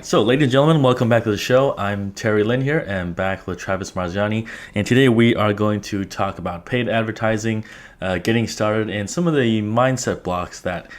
So, ladies and gentlemen, welcome back to the show. I'm Terry Lin here and back with Travis Marziani. And today we are going to talk about paid advertising, getting started, and some of the mindset blocks that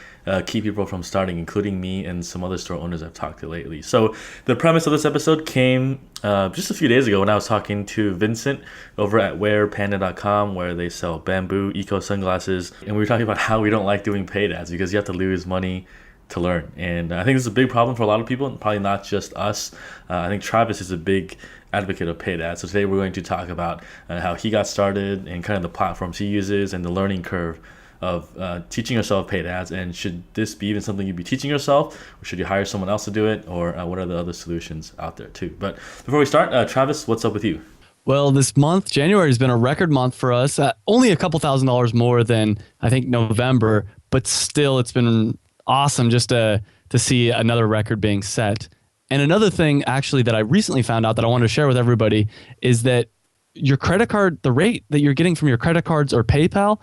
keep people from starting, including me and some other store owners I've talked to lately. So, the premise of this episode came just a few days ago when I was talking to Vincent over at wearpanda.com, where they sell bamboo eco sunglasses. And we were talking about how we don't like doing paid ads because you have to lose money to learn. And I think this is a big problem for a lot of people, and probably not just us. I think Travis is a big advocate of paid ads. So today we're going to talk about how he got started and kind of the platforms he uses and the learning curve of teaching yourself paid ads. And should this be even something you'd be teaching yourself, or should you hire someone else to do it, or what are the other solutions out there too? But before we start, Travis, what's up with you? Well, this month, January, has been a record month for us. Only a couple $1,000s more than I think November, but still it's been awesome just to see another record being set. And another thing actually that I recently found out that I wanted to share with everybody is that your credit card, the rate that you're getting from your credit cards or PayPal,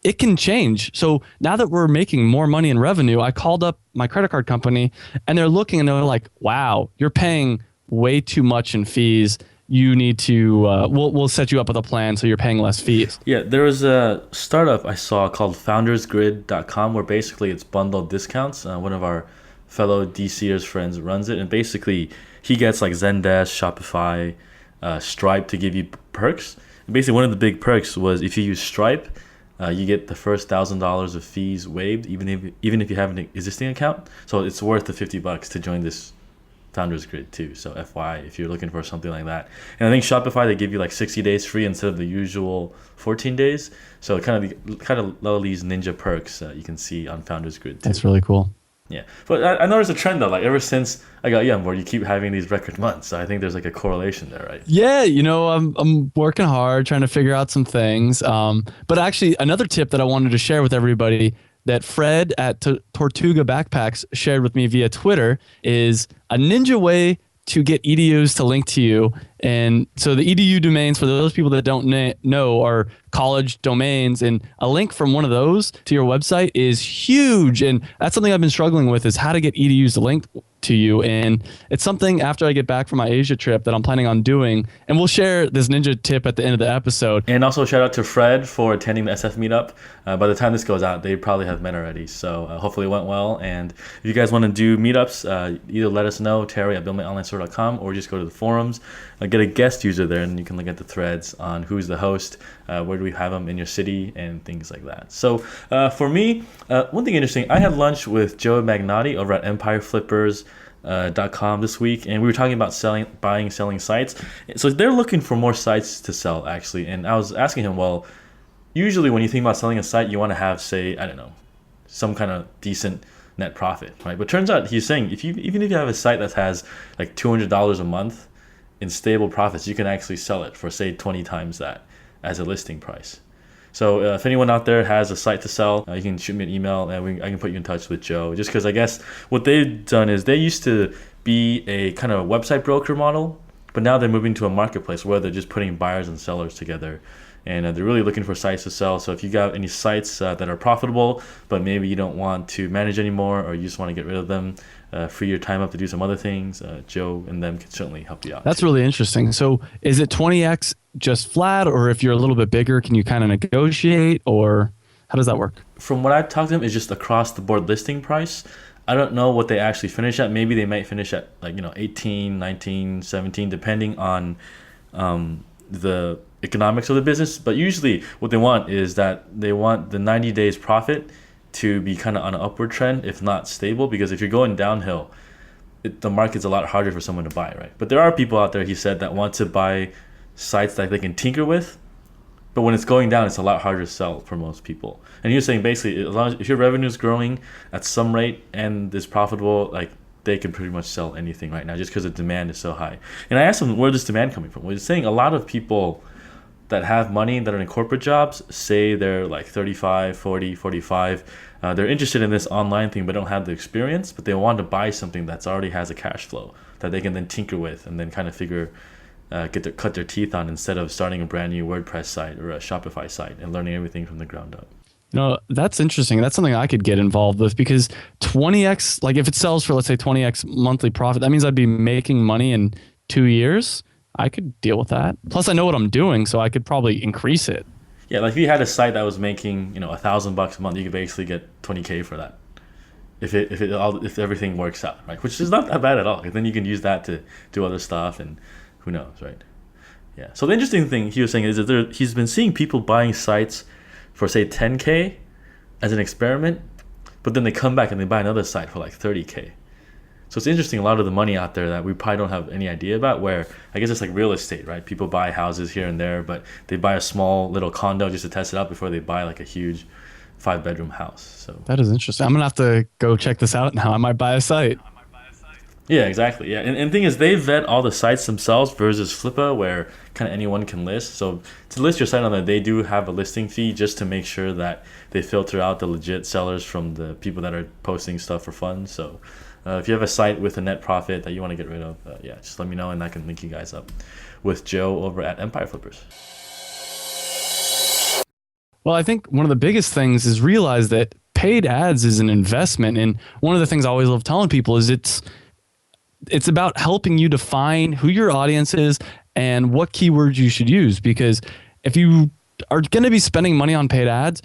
it can change. So now that we're making more money in revenue, I called up my credit card company and they're looking and they're like, wow, you're paying way too much in fees. You need to, we'll set you up with a plan so you're paying less fees. Yeah, there was a startup I saw called foundersgrid.com where basically it's bundled discounts. One of our fellow DCers friends runs it, and basically he gets like Zendesk, Shopify, Stripe to give you perks. And basically one of the big perks was if you use Stripe, you get the first $1,000 of fees waived, even if you have an existing account. So it's worth the $50 to join this Founders Grid too. So FYI, if you're looking for something like that. And I think Shopify, they give you like 60 days free instead of the usual 14 days. So kind of all these ninja perks you can see on Founders Grid too. That's really cool. Yeah. But I noticed a trend though, like ever since I got you on board, you keep having these record months. So I think there's like a correlation there, right? Yeah, I'm working hard trying to figure out some things. But actually, another tip that I wanted to share with everybody that Fred at Tortuga Backpacks shared with me via Twitter is a ninja way to get EDUs to link to you. And so the EDU domains, for those people that don't know, are college domains, and a link from one of those to your website is huge. And that's something I've been struggling with, is how to get EDUs to link to you. And it's something after I get back from my Asia trip that I'm planning on doing. And we'll share this ninja tip at the end of the episode. And also shout out to Fred for attending the SF meetup. By the time this goes out, they probably have met already. So hopefully it went well. And if you guys want to do meetups, either let us know, Terry at buildmyonlinestore.com, or just go to the forums, get a guest user there, and you can look at the threads on who's the host, where do we have them in your city, and things like that. So for me, one thing interesting, I had lunch with Joe Magnotti over at empireflippers.com this week, and we were talking about buying, selling sites. So they're looking for more sites to sell, actually. And I was asking him, well, usually when you think about selling a site, you want to have, say, I don't know, some kind of decent net profit, right? But turns out he's saying even if you have a site that has like $200 a month in stable profits, you can actually sell it for, say, 20 times that as a listing price. So if anyone out there has a site to sell, you can shoot me an email and I can put you in touch with Joe. Just because I guess what they've done is they used to be a kind of website broker model, but now they're moving to a marketplace where they're just putting buyers and sellers together. And they're really looking for sites to sell. So if you got any sites that are profitable, but maybe you don't want to manage anymore, or you just want to get rid of them, free your time up to do some other things, Joe and them can certainly help you out. That's really interesting. So is it 20x just flat, or if you're a little bit bigger, can you kind of negotiate, or how does that work? From what I've talked to them, it's just across the board listing price. I don't know what they actually finish at. Maybe they might finish at 18, 19, 17, depending on the economics of the business. But usually what they want is that they want the 90 days profit to be kind of on an upward trend, if not stable, because if you're going downhill, the market's a lot harder for someone to buy, right? But there are people out there, he said, that want to buy sites that they can tinker with, but when it's going down, it's a lot harder to sell for most people. And he was saying basically, as long as if your revenue is growing at some rate and is profitable, like they can pretty much sell anything right now just because the demand is so high. And I asked him, where is this demand coming from? Well, he's saying a lot of people that have money that are in corporate jobs, say they're like 35, 40, 45, they're interested in this online thing but don't have the experience, but they want to buy something that's already has a cash flow that they can then tinker with and then kind of cut their teeth on, instead of starting a brand new WordPress site or a Shopify site and learning everything from the ground up. No, that's interesting. That's something I could get involved with because 20x, like if it sells for, let's say 20x monthly profit, that means I'd be making money in 2 years. I could deal with that. Plus, I know what I'm doing, so I could probably increase it. Yeah, like if you had a site that was making, $1,000 a month, you could basically get 20K for that. If everything works out, right? Which is not that bad at all. 'Cause then you can use that to do other stuff, and who knows, right? Yeah. So the interesting thing he was saying is that he's been seeing people buying sites for say 10K as an experiment, but then they come back and they buy another site for like 30K. So it's interesting, a lot of the money out there that we probably don't have any idea about, where I guess it's like real estate, right? People buy houses here and there, but they buy a small little condo just to test it out before they buy like a huge 5 bedroom house. So That is interesting. I'm gonna have to go check this out now. I might buy a site. yeah, exactly. Yeah, and the thing is, they vet all the sites themselves versus Flippa, where kind of anyone can list. So to list your site on there, they do have a listing fee just to make sure that they filter out the legit sellers from the people that are posting stuff for fun. So if you have a site with a net profit that you want to get rid of, yeah, just let me know and I can link you guys up with Joe over at Empire Flippers. Well, I think one of the biggest things is realize that paid ads is an investment. And one of the things I always love telling people is it's about helping you define who your audience is and what keywords you should use. Because if you are going to be spending money on paid ads,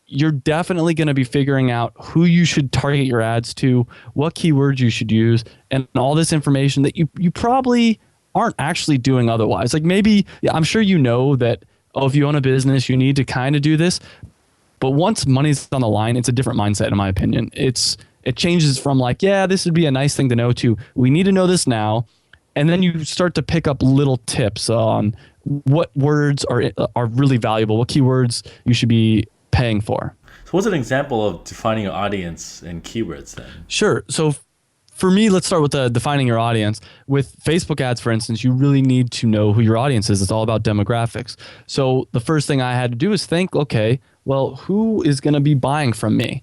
you're definitely going to be figuring out who you should target your ads to, what keywords you should use, and all this information that you probably aren't actually doing otherwise. Like maybe, yeah, I'm sure you know that, oh, if you own a business, you need to kind of do this. But once money's on the line, it's a different mindset, in my opinion. It changes from like, yeah, this would be a nice thing to know to we need to know this now, and then you start to pick up little tips on what words are really valuable, what keywords you should be paying for. So what's an example of defining your audience and keywords then? Sure. So for me, let's start with defining your audience. With Facebook ads, for instance, you really need to know who your audience is. It's all about demographics. So the first thing I had to do is think, okay, well, who is going to be buying from me?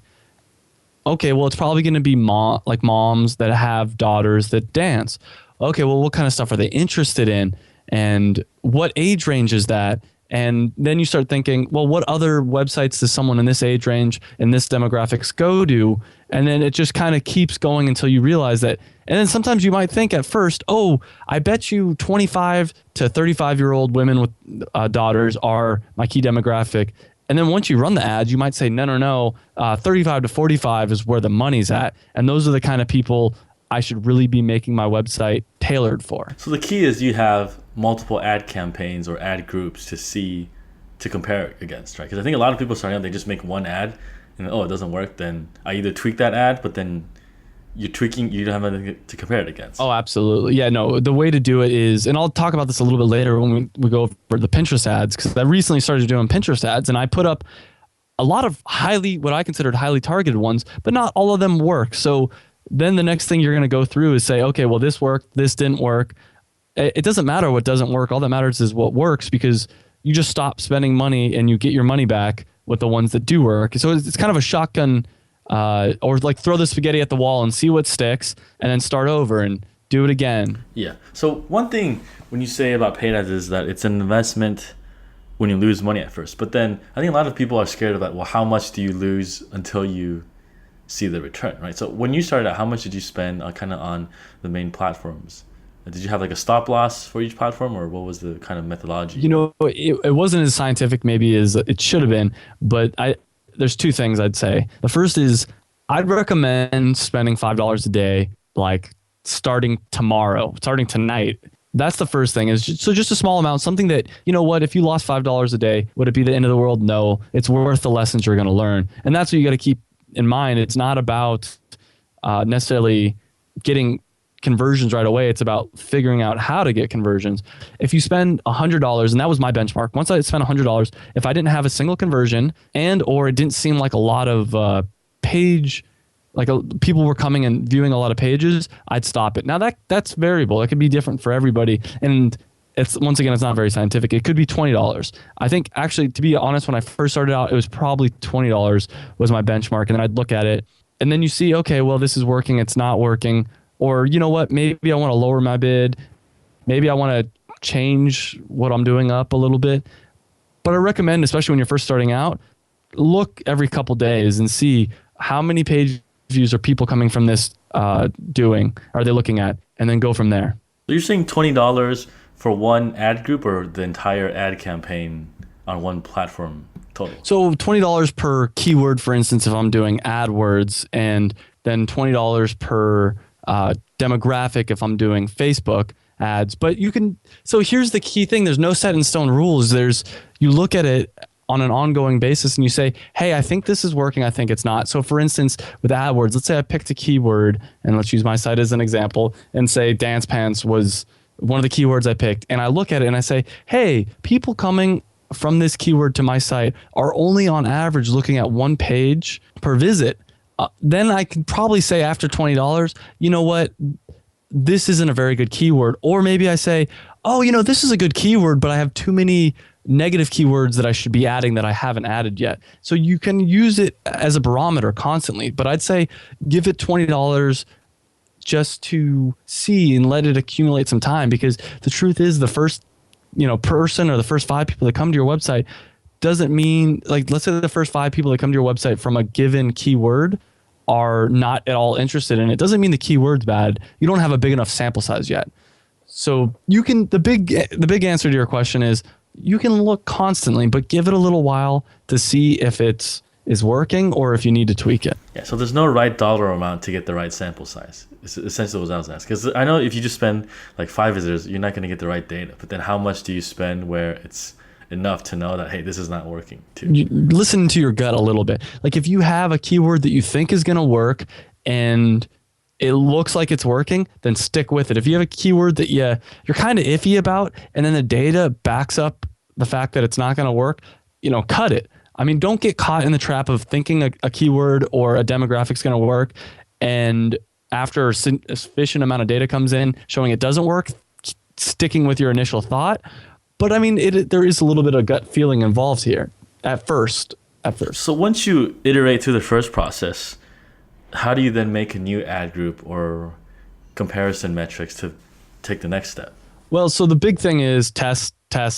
Okay, well, it's probably going to be moms that have daughters that dance. Okay, well, what kind of stuff are they interested in? And what age range is that? And then you start thinking, well, what other websites does someone in this age range and this demographics go to? And then it just kind of keeps going until you realize that. And then sometimes you might think at first, oh, I bet you 25 to 35-year-old women with daughters are my key demographic. And then once you run the ads, you might say, no, 35 to 45 is where the money's at. And those are the kind of people I should really be making my website tailored for. So the key is you have multiple ad campaigns or ad groups to compare against, right? Because I think a lot of people starting out, they just make one ad and it doesn't work. Then I either tweak that ad, but then you don't have anything to compare it against. Oh, absolutely. Yeah, no, the way to do it is, and I'll talk about this a little bit later when we go over the Pinterest ads, because I recently started doing Pinterest ads and I put up a lot of what I considered highly targeted ones, but not all of them work. So then the next thing you're going to go through is say, okay, well, this worked, this didn't work. It doesn't matter what doesn't work. All that matters is what works, because you just stop spending money and you get your money back with the ones that do work. So it's kind of a shotgun, or like throw the spaghetti at the wall and see what sticks and then start over and do it again. Yeah. So one thing when you say about paid ads is that it's an investment when you lose money at first. But then I think a lot of people are scared of that. Well, how much do you lose until you see the return, right? So when you started out, how much did you spend on the main platforms? Did you have like a stop loss for each platform, or what was the kind of methodology? It wasn't as scientific maybe as it should have been, but there's two things I'd say. The first is I'd recommend spending $5 a day, like starting tonight. That's the first thing, is just a small amount, something that, if you lost $5 a day, would it be the end of the world? No, it's worth the lessons you're going to learn. And that's what you got to keep in mind. It's not about necessarily getting conversions right away. It's about figuring out how to get conversions. If you spend $100, and that was my benchmark, once I spent $100, if I didn't have a single conversion or it didn't seem like a lot of people were coming and viewing a lot of pages, I'd stop it. Now that's variable. It could be different for everybody. And it's not very scientific. It could be $20. I think actually, to be honest, when I first started out, it was probably $20 was my benchmark. And then I'd look at it and then you see, okay, well, this is working. It's not working. Or you know what, maybe I want to lower my bid. Maybe I want to change what I'm doing up a little bit. But I recommend, especially when you're first starting out, look every couple days and see how many page views are people coming from this doing, are they looking at, and then go from there. So you're saying $20 for one ad group or the entire ad campaign on one platform total? So $20 per keyword, for instance, if I'm doing AdWords, and then $20 per demographic if I'm doing Facebook ads. But you can, so here's the key thing. There's no set in stone rules. You look at it on an ongoing basis and you say, hey, I think this is working. I think it's not. So for instance, with AdWords, let's say I picked a keyword, and let's use my site as an example, and say dance pants was one of the keywords I picked. And I look at it and I say, hey, people coming from this keyword to my site are only on average looking at one page per visit. Then I could probably say after $20, you know what, this isn't a very good keyword. Or maybe I say, oh, this is a good keyword, but I have too many negative keywords that I should be adding that I haven't added yet. So you can use it as a barometer constantly, but I'd say give it $20 just to see and let it accumulate some time, because the truth is the first person or the first 5 people that come to your website doesn't mean, like, let's say the first 5 people that come to your website from a given keyword are not at all interested in it. Doesn't mean the keyword's bad. You don't have a big enough sample size yet. So you can, the big answer to your question is you can look constantly, but give it a little while to see if it is working or if you need to tweak it. Yeah, so there's no right dollar amount to get the right sample size. It's essentially what I was asking. Because I know if you just spend like 5 visitors, you're not going to get the right data. But then how much do you spend where it's enough to know that, hey, this is not working too? You listen to your gut a little bit. Like if you have a keyword that you think is going to work and it looks like it's working, then stick with it. If you have a keyword that you're kind of iffy about, and then the data backs up the fact that it's not going to work, cut it. I mean, don't get caught in the trap of thinking a keyword or a demographic is going to work, and after a sufficient amount of data comes in showing it doesn't work, sticking with your initial thought. But I mean, there is a little bit of gut feeling involved here at first. So once you iterate through the first process, how do you then make a new ad group or comparison metrics to take the next step? Well, so the big thing is test,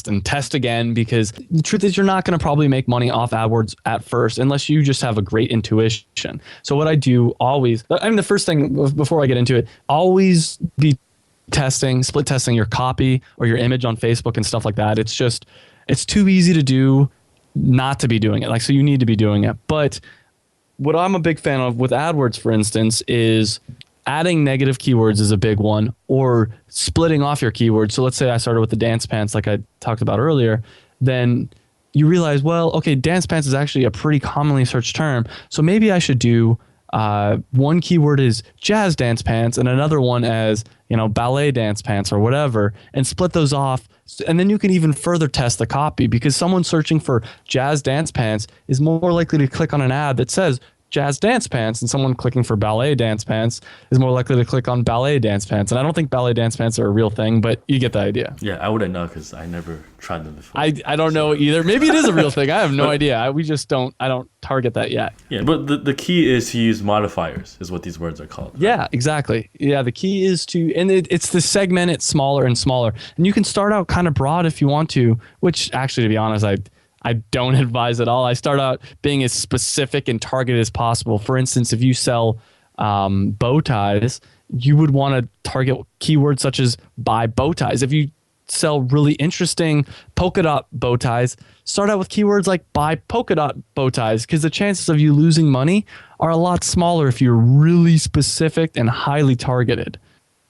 and test again, because the truth is you're not going to probably make money off AdWords at first unless you just have a great intuition. So what I do always, the first thing before I get into it, always be split testing your copy or your image on Facebook and stuff like that. It's too easy to do not to be doing it. So you need to be doing it. But what I'm a big fan of with AdWords, for instance, is adding negative keywords is a big one, or splitting off your keywords. So let's say I started with the dance pants like I talked about earlier, then you realize, well, okay, dance pants is actually a pretty commonly searched term. So maybe I should do one keyword is jazz dance pants and another one as, ballet dance pants or whatever, and split those off. And then you can even further test the copy, because someone searching for jazz dance pants is more likely to click on an ad that says jazz dance pants, and someone clicking for ballet dance pants is more likely to click on ballet dance pants. And I don't think ballet dance pants are a real thing, but you get the idea. Yeah, I wouldn't know because I never tried them before. I don't know either. Maybe it is a real thing. I have no idea. I don't target that yet. Yeah, but the key is to use modifiers, is what these words are called. Right? Yeah, exactly. Yeah, the key is it's to segment it smaller and smaller. And you can start out kind of broad if you want to, which actually, to be honest, I don't advise at all. I start out being as specific and targeted as possible. For instance, if you sell bow ties, you would want to target keywords such as buy bow ties. If you sell really interesting polka dot bow ties, start out with keywords like buy polka dot bow ties, because the chances of you losing money are a lot smaller if you're really specific and highly targeted.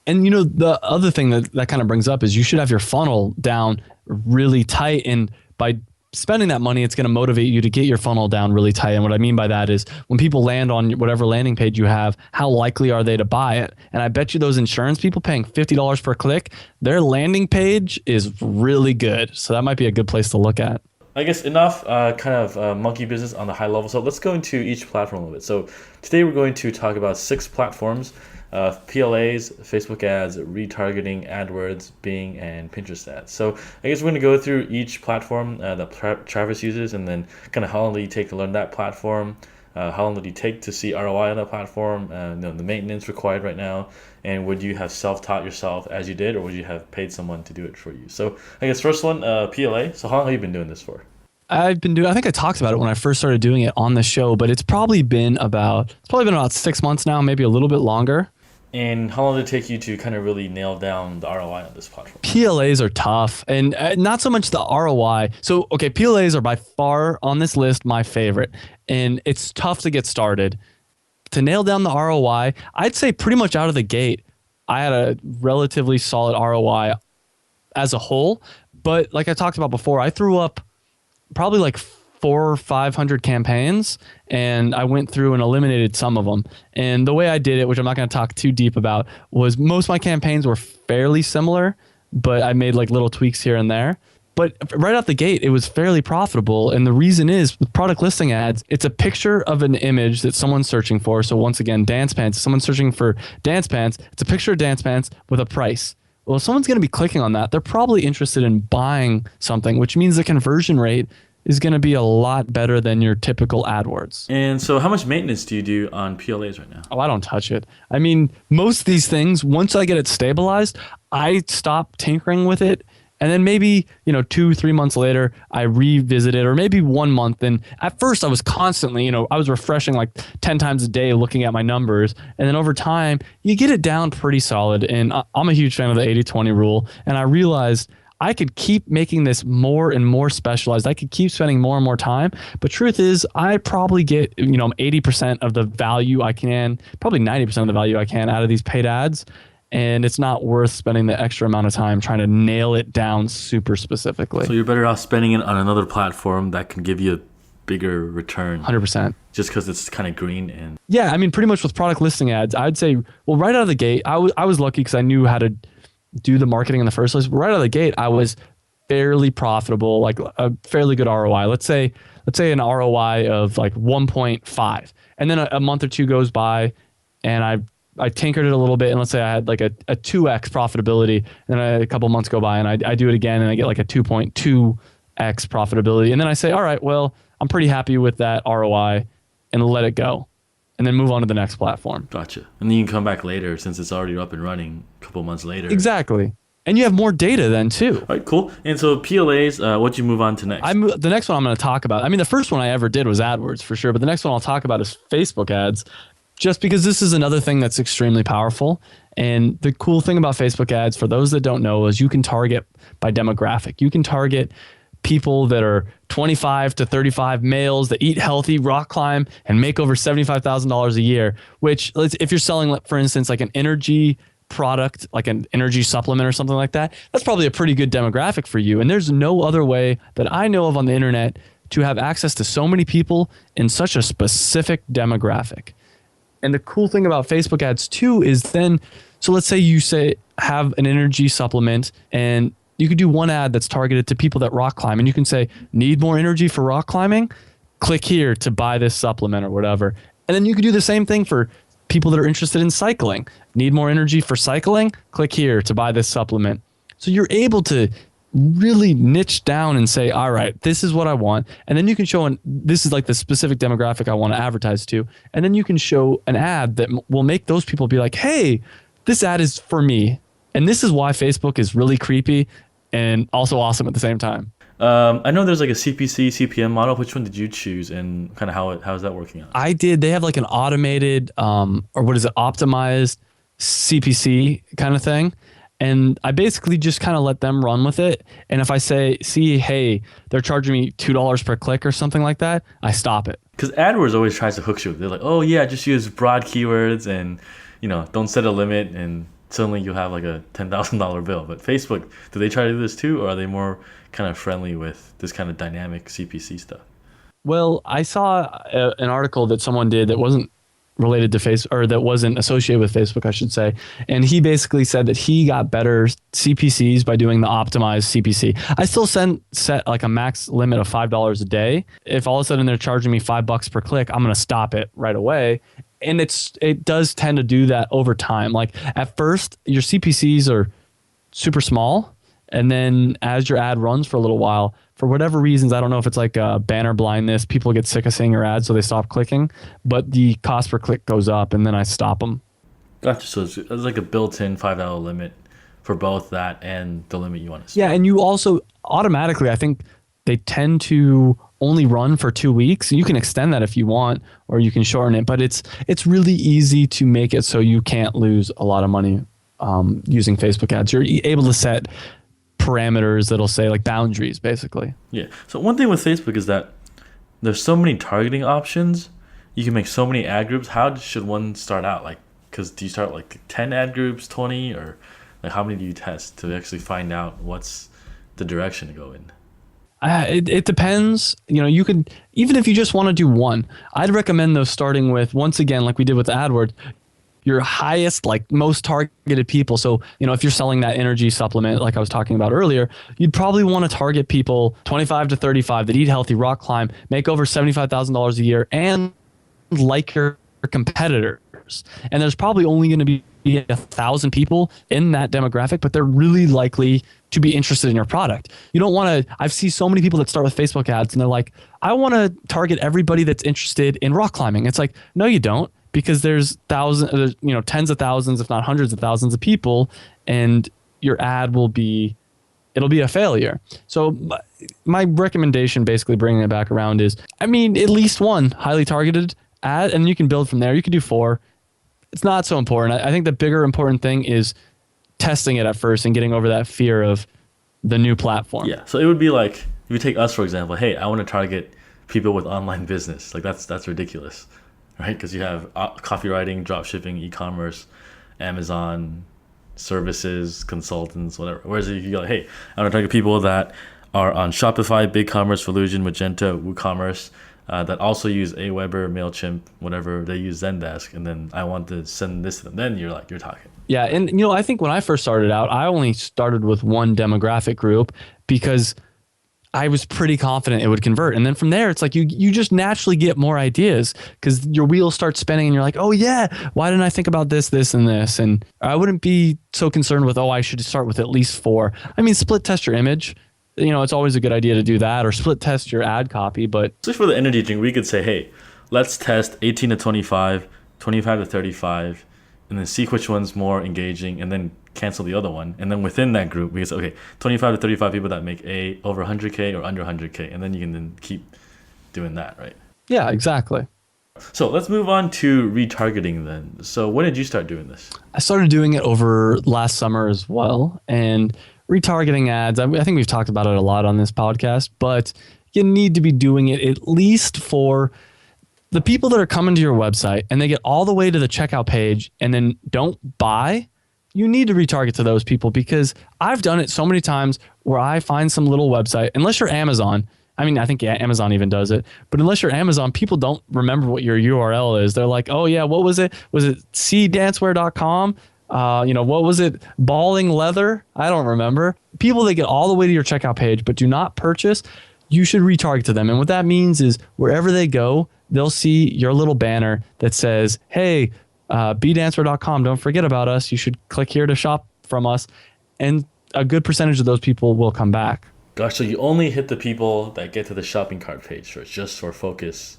And the other thing that kind of brings up is you should have your funnel down really tight, and by spending that money, it's going to motivate you to get your funnel down really tight. And what I mean by that is when people land on whatever landing page you have, how likely are they to buy it? And I bet you those insurance people paying $50 per click, their landing page is really good. So that might be a good place to look at. I guess enough monkey business on the high level. So let's go into each platform a little bit. So today we're going to talk about 6 platforms: PLAs, Facebook ads, retargeting, AdWords, Bing, and Pinterest ads. So I guess we're going to go through each platform that Travis uses, and then kind of how long did you take to learn that platform, how long did you take to see ROI on that platform, the maintenance required right now, and would you have self-taught yourself as you did, or would you have paid someone to do it for you? So I guess first one, PLA. So how long have you been doing this for? I've been doing, I think I talked about it when I first started doing it on the show, but it's probably been about 6 months now, maybe a little bit longer. And how long did it take you to kind of really nail down the ROI on this platform? PLAs are tough, and not so much the ROI. So, okay, PLAs are by far on this list my favorite, and it's tough to get started. To nail down the ROI, I'd say pretty much out of the gate, I had a relatively solid ROI as a whole. But like I talked about before, I threw up probably like 400 or 500 campaigns, and I went through and eliminated some of them. And the way I did it, which I'm not going to talk too deep about, was most of my campaigns were fairly similar, but I made like little tweaks here and there. But right out the gate, it was fairly profitable. And the reason is with product listing ads, it's a picture of an image that someone's searching for. So once again, dance pants, someone's searching for dance pants. It's a picture of dance pants with a price. Well, if someone's going to be clicking on that, they're probably interested in buying something, which means the conversion rate is going to be a lot better than your typical AdWords. And so how much maintenance do you do on PLAs right now? Oh, I don't touch it. I mean, most of these things, once I get it stabilized, I stop tinkering with it. And then maybe, 2-3 months later, I revisit it, or maybe 1 month. And at first I was constantly, I was refreshing like 10 times a day looking at my numbers. And then over time, you get it down pretty solid. And I'm a huge fan of the 80-20 rule. And I realized I could keep making this more and more specialized. I could keep spending more and more time. But truth is, I probably get, 80% of the value I can, probably 90% of the value I can out of these paid ads. And it's not worth spending the extra amount of time trying to nail it down super specifically. So you're better off spending it on another platform that can give you a bigger return. 100%. Just because it's kind of green and... Yeah, I mean, pretty much with product listing ads, I'd say, well, right out of the gate, I was lucky because I knew how to do the marketing in the first place. But right out of the gate, I was fairly profitable, like a fairly good ROI. Let's say an ROI of like 1.5. And then a month or two goes by and I tinkered it a little bit, and let's say I had like a 2x profitability, and then a couple months go by and I do it again and I get like a 2.2x profitability. And then I say, all right, well, I'm pretty happy with that ROI and let it go and then move on to the next platform. Gotcha. And then you can come back later since it's already up and running a couple months later. Exactly. And you have more data then too. All right, cool. And so PLAs, what'd you move on to next? The next one I'm going to talk about, I mean, the first one I ever did was AdWords for sure, but the next one I'll talk about is Facebook ads. Just because this is another thing that's extremely powerful. And the cool thing about Facebook ads, for those that don't know, is you can target by demographic. You can target people that are 25 to 35 males that eat healthy, rock climb, and make over $75,000 a year, which if you're selling, for instance, like an energy product, like an energy supplement or something like that, that's probably a pretty good demographic for you. And there's no other way that I know of on the internet to have access to so many people in such a specific demographic. And the cool thing about Facebook ads too is then, so let's say you have an energy supplement and you could do one ad that's targeted to people that rock climb, and you can say, need more energy for rock climbing? Click here to buy this supplement or whatever. And then you could do the same thing for people that are interested in cycling. Need more energy for cycling? Click here to buy this supplement. So you're able to really niche down and say, all right, this is what I want. And then you can show, this is like the specific demographic I want to advertise to. And then you can show an ad that will make those people be like, hey, this ad is for me. And this is why Facebook is really creepy and also awesome at the same time. I know there's like a CPC, CPM model. Which one did you choose, and kind of how is that working out? I did. They have like an automated, optimized CPC kind of thing. And I basically just kind of let them run with it. And if I see, hey, they're charging me $2 per click or something like that, I stop it. Because AdWords always tries to hook you. They're like, oh yeah, just use broad keywords and, don't set a limit, and suddenly you'll have like a $10,000 bill. But Facebook, do they try to do this too, or are they more kind of friendly with this kind of dynamic CPC stuff? Well, I saw an article that someone did that wasn't related to Facebook, or that wasn't associated with Facebook, I should say. And he basically said that he got better CPCs by doing the optimized CPC. I still set like a max limit of $5 a day. If all of a sudden they're charging me $5 per click, I'm going to stop it right away. And it does tend to do that over time. Like at first, your CPCs are super small. And then as your ad runs for a little while, for whatever reasons, I don't know if it's like banner blindness, people get sick of seeing your ads, so they stop clicking, but the cost per click goes up, and then I stop them. Gotcha. So it's like a built-in $5 limit for both that and the limit you want to set. Yeah, and you also automatically, I think they tend to only run for 2 weeks. You can extend that if you want, or you can shorten it, but it's really easy to make it so you can't lose a lot of money using Facebook ads. You're able to set parameters that'll say like boundaries, basically. Yeah. So one thing with Facebook is that there's so many targeting options. You can make so many ad groups. How should one start out? Like, because do you start like 10 ad groups, 20, or like how many do you test to actually find out what's the direction to go in? It depends. You could, even if you just want to do one, I'd recommend those starting with, once again, like we did with AdWords, your highest, like most targeted people. So, if you're selling that energy supplement, like I was talking about earlier, you'd probably want to target people 25 to 35 that eat healthy, rock climb, make over $75,000 a year, and like your competitors. And there's probably only going to be 1,000 people in that demographic, but they're really likely to be interested in your product. You don't want to, I've seen so many people that start with Facebook ads and they're like, I want to target everybody that's interested in rock climbing. It's like, no, you don't, because there's thousands, tens of thousands, if not hundreds of thousands of people, and your ad it'll be a failure. So my recommendation, basically bringing it back around, is, at least one highly targeted ad, and you can build from there. You can do 4. It's not so important. I think the bigger important thing is testing it at first and getting over that fear of the new platform. Yeah. So it would be like, if you take us, for example, hey, I want to target people with online business. Like that's ridiculous, right? Because you have copywriting, drop shipping, e-commerce, Amazon, services, consultants, whatever. Whereas if you go, hey, I want to target people that are on Shopify, BigCommerce, Volusion, Magento, WooCommerce, that also use Aweber, MailChimp, whatever, they use Zendesk, and then I want to send this to them, then you're talking. Yeah, and I think when I first started out, I only started with one demographic group because I was pretty confident it would convert. And then from there, it's like you just naturally get more ideas because your wheels start spinning and you're like, oh yeah, why didn't I think about this, this, and this? And I wouldn't be so concerned with, I should start with at least 4. Split test your image. It's always a good idea to do that, or split test your ad copy. But especially for the energy drink, we could say, hey, let's test 18 to 25, 25 to 35, and then see which one's more engaging, and then cancel the other one. And then within that group, we can say, okay, 25 to 35 people that make over 100K or under 100K, and then you can then keep doing that, right? Yeah, exactly. So let's move on to retargeting then. So when did you start doing this? I started doing it over last summer as well, and retargeting ads, I think we've talked about it a lot on this podcast, but you need to be doing it at least for the people that are coming to your website and they get all the way to the checkout page and then don't buy. You need to retarget to those people, because I've done it so many times where I find some little website, unless you're Amazon. I think Amazon even does it, but unless you're Amazon, people don't remember what your URL is. They're like, oh yeah, what was it? Was it cdancewear.com? What was it? Balling leather? I don't remember. People that get all the way to your checkout page but do not purchase, you should retarget to them. And what that means is wherever they go, they'll see your little banner that says, hey, bdancewear.com, don't forget about us. You should click here to shop from us. And a good percentage of those people will come back. Gosh, so you only hit the people that get to the shopping cart page first, just for focus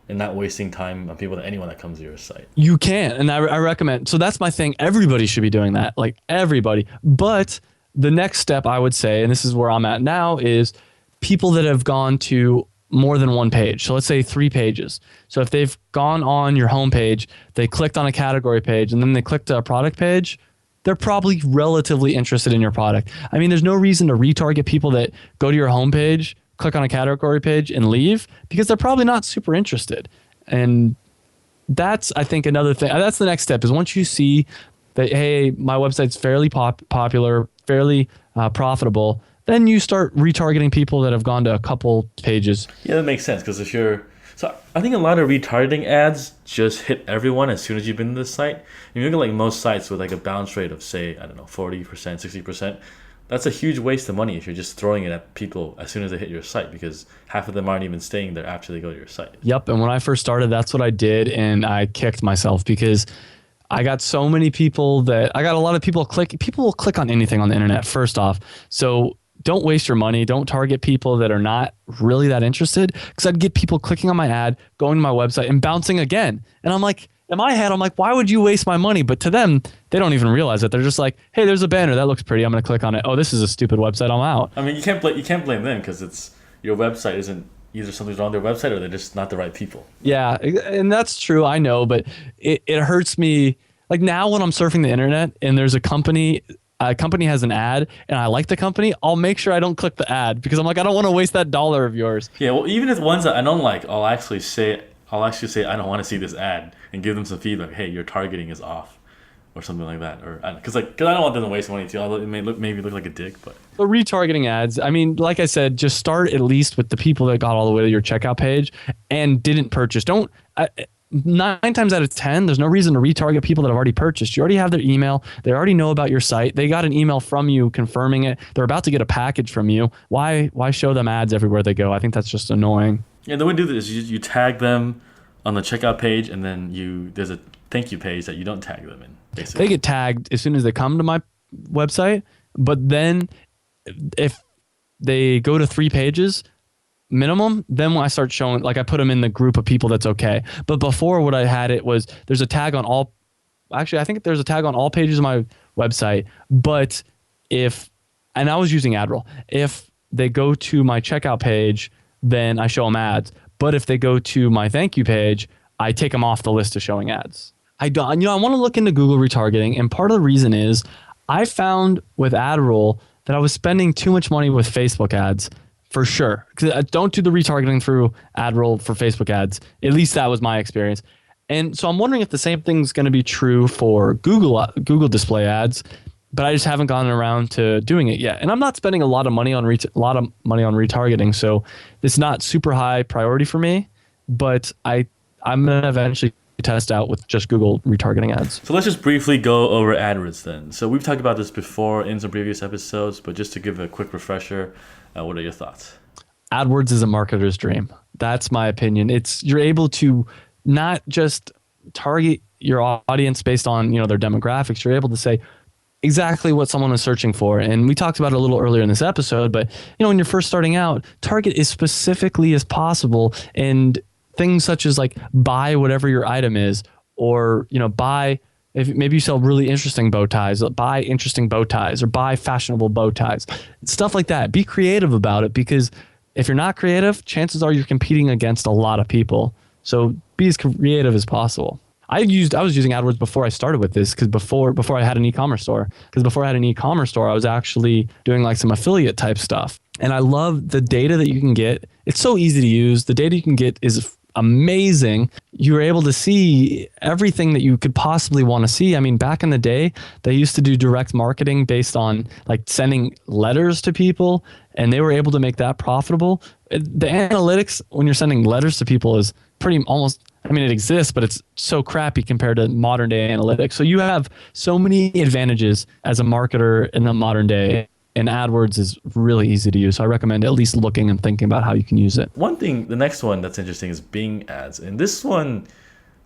and not wasting time on anyone that comes to your site. You can, and I recommend. So that's my thing. Everybody should be doing that, like everybody. But the next step, I would say, and this is where I'm at now, is people that have gone to more than one page. So let's say 3 pages. So if they've gone on your homepage, they clicked on a category page, and then they clicked a product page, they're probably relatively interested in your product. There's no reason to retarget people that go to your homepage, click on a category page, and leave, because they're probably not super interested. And that's, I think, another thing. That's the next step, is once you see that, hey, my website's fairly popular, fairly profitable, then you start retargeting people that have gone to a couple pages. Yeah, that makes sense, because so I think a lot of retargeting ads just hit everyone as soon as you've been to the site. If you look at like most sites with like a bounce rate of, say, 40%, 60%, that's a huge waste of money if you're just throwing it at people as soon as they hit your site, because half of them aren't even staying there after they go to your site. Yep. And when I first started, that's what I did. And I kicked myself, because I got so many people I got a lot of people will click on anything on the internet, first off. So don't waste your money. Don't target people that are not really that interested, because I'd get people clicking on my ad, going to my website, and bouncing again. And I'm like, in my head, I'm like, why would you waste my money? But to them, they don't even realize it. They're just like, hey, there's a banner that looks pretty. I'm going to click on it. Oh, this is a stupid website. I'm out. You can't blame them, because it's your website isn't either something's wrong with their website or they're just not the right people. Yeah, and that's true. I know, but it hurts me. Like now when I'm surfing the internet and there's a company has an ad and I like the company, I'll make sure I don't click the ad because I'm like, I don't want to waste that dollar of yours. Yeah, well, even if ones that I don't like, I'll actually say I don't want to see this ad and give them some feedback. Hey, your targeting is off, or something like that. Or because I don't want them to waste money too. Although it may maybe look like a dick, but But retargeting ads, I mean, like I said, just start at least with the people that got all the way to your checkout page and didn't purchase. Don't. 9 times out of 10, there's no reason to retarget people that have already purchased. You already have their email. They already know about your site. They got an email from you confirming it. They're about to get a package from you. Why show them ads everywhere they go? I think that's just annoying. yeah, the way to do this is you tag them on the checkout page, and then there's a thank you page that you don't tag them in. Basically, They get tagged as soon as they come to my website, but then if they go to 3 pages minimum, then when I start showing, like I put them in the group of people that's okay. But before what I had it was there's a tag on all, actually I think there's a tag on all pages of my website, but and I was using AdRoll, if they go to my checkout page, then I show them ads. But if they go to my thank you page, I take them off the list of showing ads. I don't, I want to look into Google retargeting. And part of the reason is I found with AdRoll that I was spending too much money with Facebook ads. For sure. Because I don't do the retargeting through AdRoll for Facebook ads. At least that was my experience. And so I'm wondering if the same thing's going to be true for Google display ads, but I just haven't gotten around to doing it yet. And I'm not spending a lot of money on retargeting, so it's not super high priority for me, but I'm going to eventually test out with just Google retargeting ads. so let's just briefly go over AdWords then. So we've talked about this before in some previous episodes, but just to give a quick refresher, what are your thoughts? AdWords is a marketer's dream. That's my opinion. You're able to not just target your audience based on, their demographics. You're able to say exactly what someone is searching for. And we talked about it a little earlier in this episode, but when you're first starting out, target as specifically as possible, and things such as like buy whatever your item is, or buy, if maybe you sell really interesting bow ties, buy interesting bow ties, or buy fashionable bow ties, stuff like that. Be creative about it, because if you're not creative, chances are you're competing against a lot of people. So be as creative as possible. I was using AdWords before I started with this, because before I had an e-commerce store. Because before I had an e-commerce store, I was actually doing like some affiliate type stuff. And I love the data that you can get. It's so easy to use. The data you can get is amazing. You were able to see everything that you could possibly want to see. I mean, back in the day, they used to do direct marketing based on like sending letters to people, and they were able to make that profitable. The analytics when you're sending letters to people is pretty almost, I mean, it exists, but it's so crappy compared to modern day analytics. So you have so many advantages as a marketer in the modern day. And AdWords is really easy to use. So I recommend at least looking and thinking about how you can use it. The next one that's interesting is Bing ads. And this one,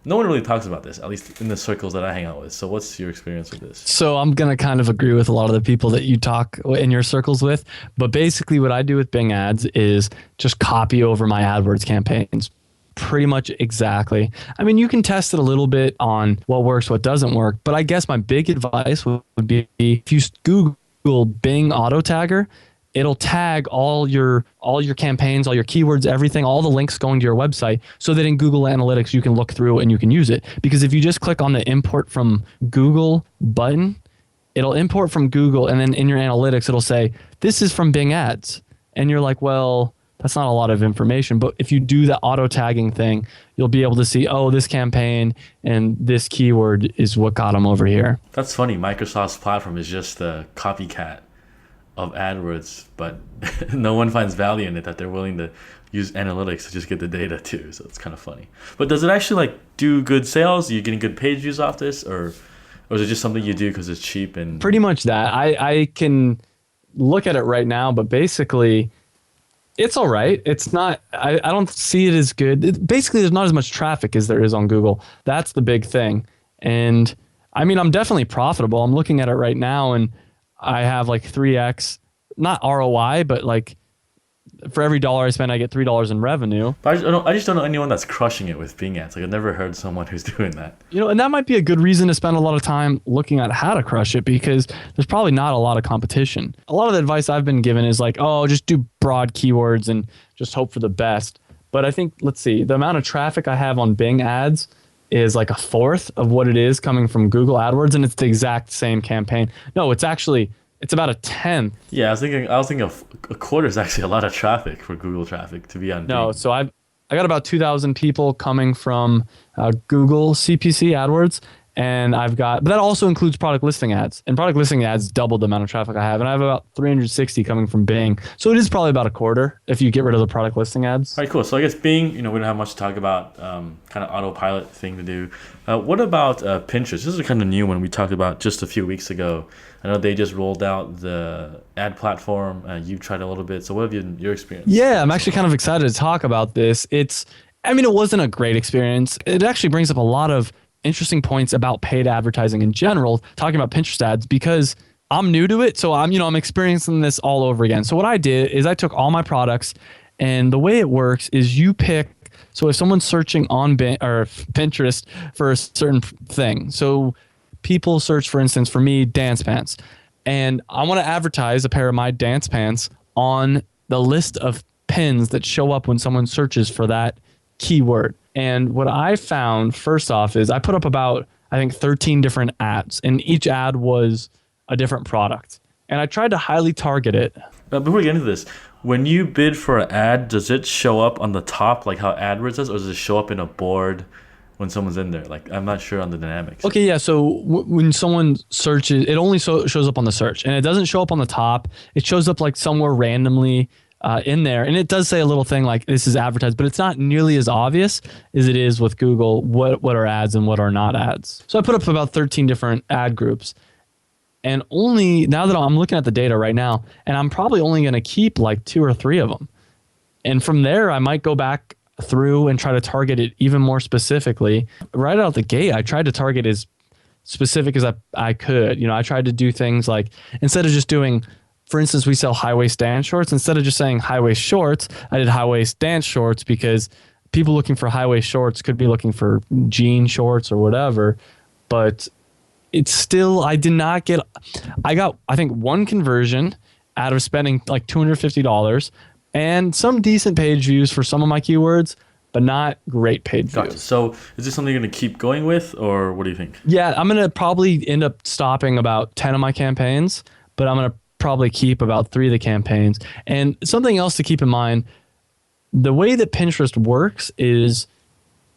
no one really talks about this, at least in the circles that I hang out with. So what's your experience with this? So I'm going to kind of agree with a lot of the people that you talk in your circles with. But basically what I do with Bing ads is just copy over my AdWords campaigns. Pretty much exactly. I mean, you can test it a little bit on what works, what doesn't work. But I guess my big advice would be if you Google Bing auto tagger, it'll tag all your campaigns, all your keywords, everything, all the links going to your website, so that in Google Analytics you can look through and you can use it. Because if you just click on the import from Google button, it'll import from Google, and then in your analytics it'll say this is from Bing ads, and you're like, well, that's not a lot of information. But if you do the auto tagging thing, you'll be able to see, oh, this campaign and this keyword is what got them over here. That's funny. Microsoft's platform is just a copycat of AdWords, but no one finds value in it, that they're willing to use analytics to just get the data too. So it's kind of funny. But does it actually like do good sales? Are you getting good page views off this, or is it just something you do because it's cheap? And pretty much that. I can look at it right now, but basically it's all right. It's not, I don't see it as good. Basically, there's not as much traffic as there is on Google. That's the big thing. And I mean, I'm definitely profitable. I'm looking at it right now, and I have like 3x, not ROI, but like for every dollar I spend, I get $3 in revenue. But I just don't know anyone that's crushing it with Bing ads. Like I've never heard someone who's doing that. And that might be a good reason to spend a lot of time looking at how to crush it, because there's probably not a lot of competition. A lot of the advice I've been given is like, oh, just do broad keywords and just hope for the best. But I think, let's see, the amount of traffic I have on Bing ads is like a fourth of what it is coming from Google AdWords, and it's the exact same campaign. No, it's about a tenth. Yeah, I was thinking a quarter is actually a lot of traffic for Google traffic to be on No, Bing. so I got about 2,000 people coming from Google CPC AdWords, and but that also includes product listing ads. And product listing ads doubled the amount of traffic I have, and I have about 360 coming from Bing. So it is probably about a quarter if you get rid of the product listing ads. All right, cool. So I guess Bing, we don't have much to talk about, kind of autopilot thing to do. What about Pinterest? This is a kind of new one we talked about just a few weeks ago. I know they just rolled out the ad platform. You tried a little bit. So what have your experience? Yeah, I'm actually kind of excited to talk about this. It wasn't a great experience. It actually brings up a lot of interesting points about paid advertising in general, talking about Pinterest ads, because I'm new to it. So I'm experiencing this all over again. So what I did is I took all my products, and the way it works is you pick. So if someone's searching on Pinterest for a certain thing, so people search, for instance, for me, dance pants, and I want to advertise a pair of my dance pants on the list of pins that show up when someone searches for that keyword. And what I found, first off, is I put up about, I think, 13 different ads, and each ad was a different product. And I tried to highly target it. Before we get into this, when you bid for an ad, does it show up on the top like how AdWords does, or does it show up in a board when someone's in there? Like, I'm not sure on the dynamics. Okay, yeah. So when someone searches, it only shows up on the search, and it doesn't show up on the top. It shows up like somewhere randomly in there, and it does say a little thing like this is advertised, but it's not nearly as obvious as it is with Google what are ads and what are not ads. So I put up about 13 different ad groups, and only now that I'm looking at the data right now, and I'm probably only going to keep like 2 or 3 of them, and from there I might go back through and try to target it even more specifically. Right out the gate, I tried to target as specific as I could. I tried to do things like, instead of just doing, for instance, we sell high-waist dance shorts. Instead of just saying high-waist shorts, I did high-waist dance shorts, because people looking for high-waist shorts could be looking for jean shorts or whatever. But it's still, I got, I think, 1 conversion out of spending like $250 and some decent page views for some of my keywords, but not great paid views. Gotcha. So is this something you're going to keep going with, or what do you think? Yeah, I'm going to probably end up stopping about 10 of my campaigns, but I'm going to probably keep about 3 of the campaigns. And something else to keep in mind, the way that Pinterest works is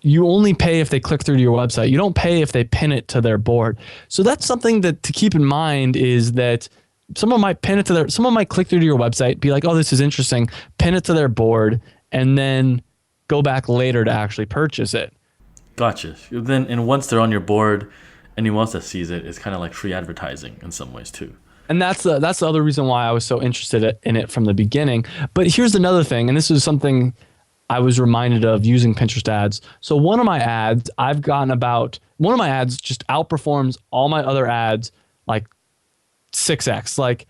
you only pay if they click through to your website. You don't pay if they pin it to their board. So that's something that to keep in mind, is that someone might someone might click through to your website, be like, oh, this is interesting, pin it to their board, and then go back later to actually purchase it. Gotcha. And once they're on your board, anyone else that sees it is kind of like free advertising in some ways too. And that's the other reason why I was so interested in it from the beginning. But here's another thing, and this is something I was reminded of using Pinterest ads. So one of my ads just outperforms all my other ads like 6x, like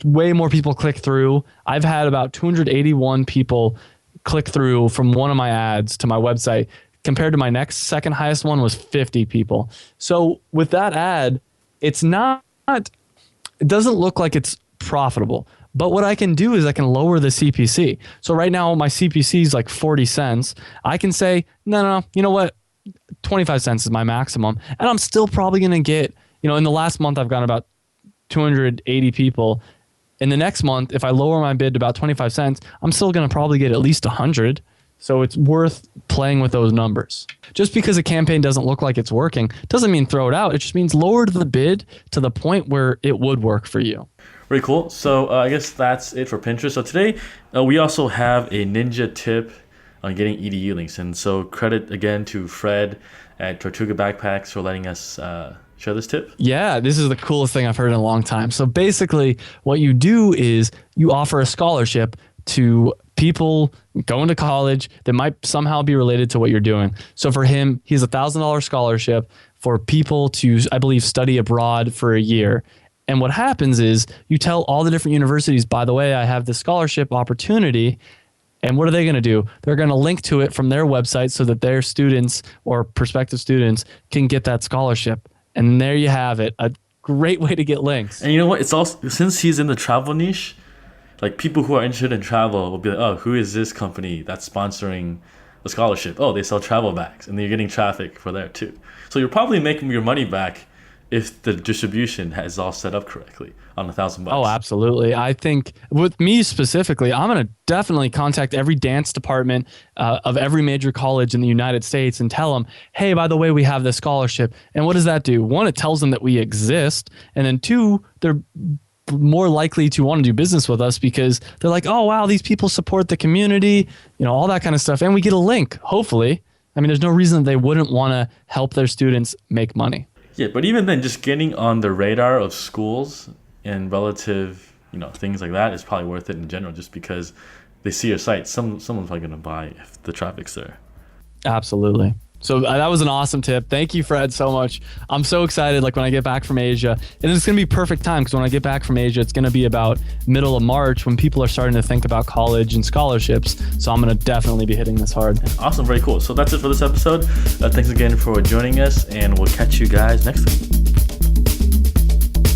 way more people click through. I've had about 281 people click through from one of my ads to my website, compared to my next second highest one was 50 people. So with that ad, it doesn't look like it's profitable. But what I can do is I can lower the CPC. So right now my CPC is like 40 cents. I can say, no, you know what? 25 cents is my maximum. And I'm still probably going to get, in the last month I've gotten about 280 people. In the next month, if I lower my bid to about 25 cents, I'm still going to probably get at least 100. So it's worth playing with those numbers. Just because a campaign doesn't look like it's working doesn't mean throw it out. It just means lower the bid to the point where it would work for you. Very cool. So I guess that's it for Pinterest. So today we also have a ninja tip on getting EDU links. And so credit again to Fred at Tortuga Backpacks for letting us share this tip. Yeah, this is the coolest thing I've heard in a long time. So basically what you do is you offer a scholarship to people going to college that might somehow be related to what you're doing. So for him, he's $1,000 scholarship for people to, I believe, study abroad for a year. And what happens is you tell all the different universities, by the way, I have this scholarship opportunity. And what are they going to do? They're going to link to it from their website so that their students or prospective students can get that scholarship. And there you have it. A great way to get links. And you know what? It's also, since he's in the travel niche, like people who are interested in travel will be like, oh, who is this company that's sponsoring the scholarship? Oh, they sell travel bags, and you're getting traffic for there too. So you're probably making your money back if the distribution is all set up correctly on $1,000. Oh, absolutely. I think with me specifically, I'm going to definitely contact every dance department of every major college in the United States and tell them, hey, by the way, we have this scholarship. And what does that do? One, it tells them that we exist. And then two, they're more likely to want to do business with us because they're like, oh, wow, these people support the community, all that kind of stuff. And we get a link, hopefully. I mean, there's no reason that they wouldn't want to help their students make money. Yeah, but even then, just getting on the radar of schools and relative, things like that is probably worth it in general, just because they see your site. Someone's probably going to buy if the traffic's there. Absolutely. So that was an awesome tip. Thank you, Fred, so much. I'm so excited, like when I get back from Asia. And it's going to be perfect time because when I get back from Asia, it's going to be about middle of March when people are starting to think about college and scholarships. So I'm going to definitely be hitting this hard. Awesome. Very cool. So that's it for this episode. Thanks again for joining us, and we'll catch you guys next week.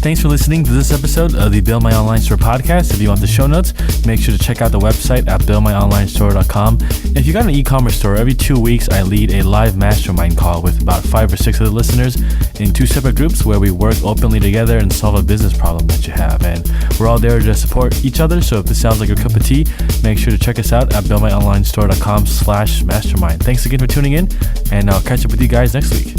Thanks for listening to this episode of the Build My Online Store podcast. If you want the show notes, make sure to check out the website at buildmyonlinestore.com. If you got an e-commerce store, every 2 weeks I lead a live mastermind call with about 5 or 6 other listeners in 2 separate groups where we work openly together and solve a business problem that you have. And we're all there to support each other. So if this sounds like your cup of tea, make sure to check us out at buildmyonlinestore.com/mastermind. Thanks again for tuning in, and I'll catch up with you guys next week.